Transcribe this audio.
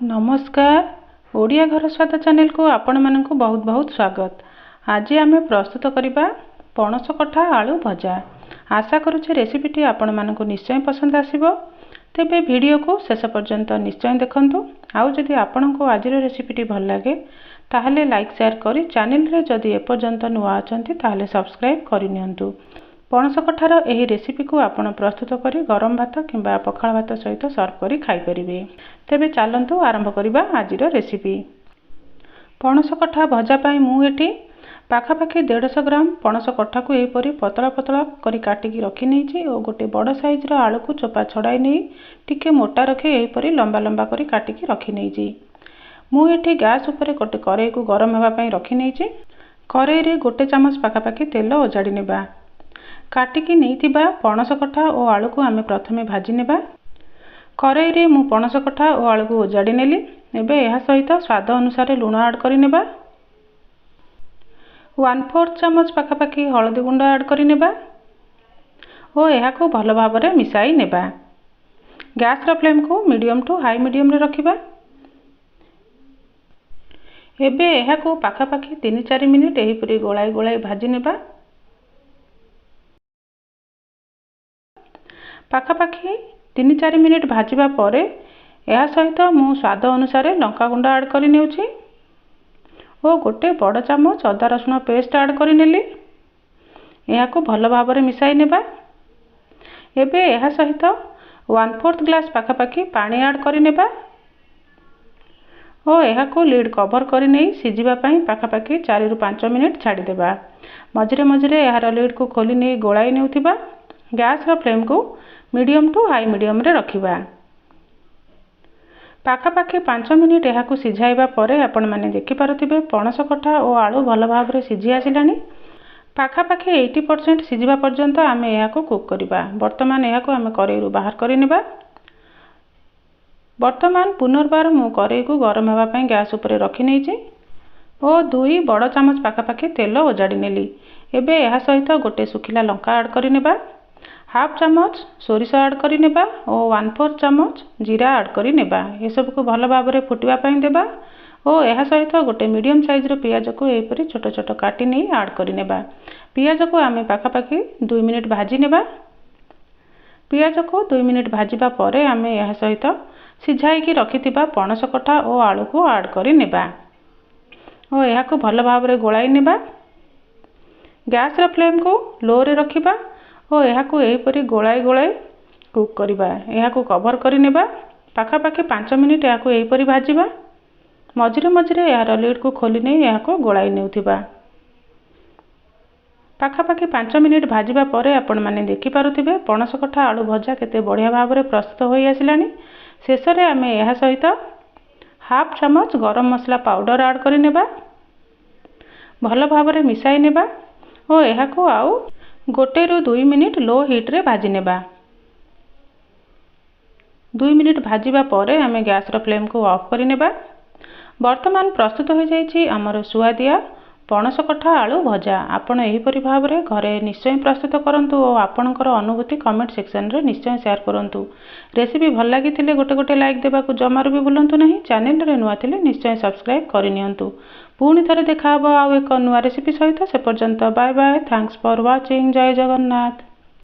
नमस्कार। ओडिया घर स्वाद चैनल को आपण मानक बहुत बहुत स्वागत। आज आम प्रस्तुत करवा पणस कठा आलू भजा। आशा करुचे रेसिपीटी आपण मानक निश्चय पसंद आसीबो। तेबे वीडियो को शेष पर्यंत निश्चय देखंतु। आउ जदि आपण को आज रेसिपीटी भल लगे ताहले लाइक शेयर करी चैनल रे जदि एपर्यंत नुआ अछंती ताहले सब्सक्राइब करि नियंतु। पणस कठार एही रेसिपी को आपण प्रस्तुत करी गरम भात किंबा पखाल भात सहित सर्व करी खाई परिबे। तेबे चलंतु आरंभ करिबा आजिर रेसिपी। पणस कठा भजा पाई मु एठी पाखापाखि 150 ग्राम पणस कठा को एपरी पतला पतला करी काटिकी रखी नैछि और गोटे बड़ साइज रो आलू को चोपा छड़ाई नै टिके मोटा रखे एपरी लंबा लंबा करी काटिकी रखी नैछि। मु एठी गैस ऊपर गोटे कड़ाई को गरम हेबा पई रखी नैछि। कड़ाई रे गोटे चामच पाखापाखि तेल ओजाड़ी नेबा। काटिकी नैथिबा पणस कठा और आलू को आमे प्रथमे भाजी नेबा। कड़ाई रे मु पणस कठा और आलू को ओजाड़ी नेली। एबे एहा सहित स्वाद अनुसार लूण ऐड करि नेबा। 1/4 चामच पाखापाखि हळदी गुंड ऐड करि नेबा और एहा को भल भाबरे मिसाई नेबा। गैस रो फ्लेम को मीडियम टू हाई मीडियम रे रखिबा। एबे एहा को पाखापाखि 3-4 मिनिट एही परी गोळाई गोळाई भाजी नेबा। पाखापाखि 3-4 मिनिट भाजिबा परे एहा सहित मु स्वाद अनुसार लंका गुंड ऐड करि नेउछि और गोटे बड़ चामच अदा रसुण पेस्ट ऐड करि नेली। एहा को भल भाबरे मिसाई नेबा। एबे एहा सहित 1/4 ग्लास पाखापाखि पानी ऐड करि नेबा और एहा को लीड कवर करि नै सिजिबा पई पाखापाखि 4 रु 5 मिनिट छाडी देबा। मझिरे मझिरे एहार लीड को खोली नै गोळाई नेउथिबा। गैस रो फ्लेम को मीडियम टू हाई मीडियम रे रखिबा। पाखापाखि 5 मिनिट एहा को सिझाइबा परे आपण माने देखि पारुथिबे पणस कठा और आलू भल भाबरे सिझी आसिलानी। पाखापाखि 80% सिझिबा पर्यंत आमे एहा को कुक करिबा। वर्तमान एहा को आमे कड़ाई रु बाहर करि नेबा। वर्तमान पुनर्बार मु कड़ाई को गरम हेबा पई गैस ऊपर रखि नैछि और 2 बड़ चामच पाखापाखि तेल ओजाड़ी नेली। एबे एहा सहित गोटे सुखिला लंका ऐड करि नेबा। हाफ चामच सोरिष ऐड करि नेबा और 1/4 चामच जीरा ऐड करि नेबा। ए सब को भल भाबरे फुटिबा पई देबा और एहा सहित गोटे मीडियम साइज रो पियाज को एपरि छोट छोट काटी नै ऐड करि नेबा। पियाज को आमे पाखापाखि 2 मिनिट भाजी नेबा। पियाज को 2 मिनिट भाजिबा परे आमे एहा सहित सिझाई की रखिथिबा पणस कठा और आलू को ऐड करि नेबा और एहा को भल भाबरे गोळाई नेबा। गैस रो फ्लेम को लो रे रखिबा और एहा को एही परी गोळाई गोळाई कुक करिबा। एहा को कवर करि नेबा। पाखापाखि 5 मिनिट एहा को एही परी भाजिबा। मझिरे मझिरे एहार लीड को खोली नै एहा को गोळाई नेउथिबा। पाखापाखि 5 मिनिट भाजिबा परे आपण माने देखि पारुथिबे पणस कठा आलू भजा केते बढ़िया भाबरे प्रस्तुत होई आसिलानी। शेष रे आमे एहा सहित हाफ चामच गरम मसला पाउडर ऐड करि नेबा। भल भाबरे मिसाई नेबा और एहा को आउ 1 रु 2 मिनिट लो हीट रे भाजी नेबा। 2 मिनिट भाजिबा परे आमे गैस रो फ्लेम को ऑफ करि नेबा। वर्तमान प्रस्तुत हो जाइछि हमर सुआदिया पणस कठा आलू भजा। आपण एही परि भाबरे घरे निश्चय प्रस्तुत करंतु और आपणकर अनुभूति कमेंट सेक्शन रे निश्चय शेयर करंतु। रेसिपी भल लागिथिले गोटे गोटे लाइक देबा को जमारू भी भूलंतु नहीं। चैनल रे नुआ थिले निश्चय सब्सक्राइब करि नियंतु। पुणी थरे देखा हबो आउ एक नुआ रेसिपी सहित। से पर्यंत bye bye. Thanks for watching. जय जगन्नाथ।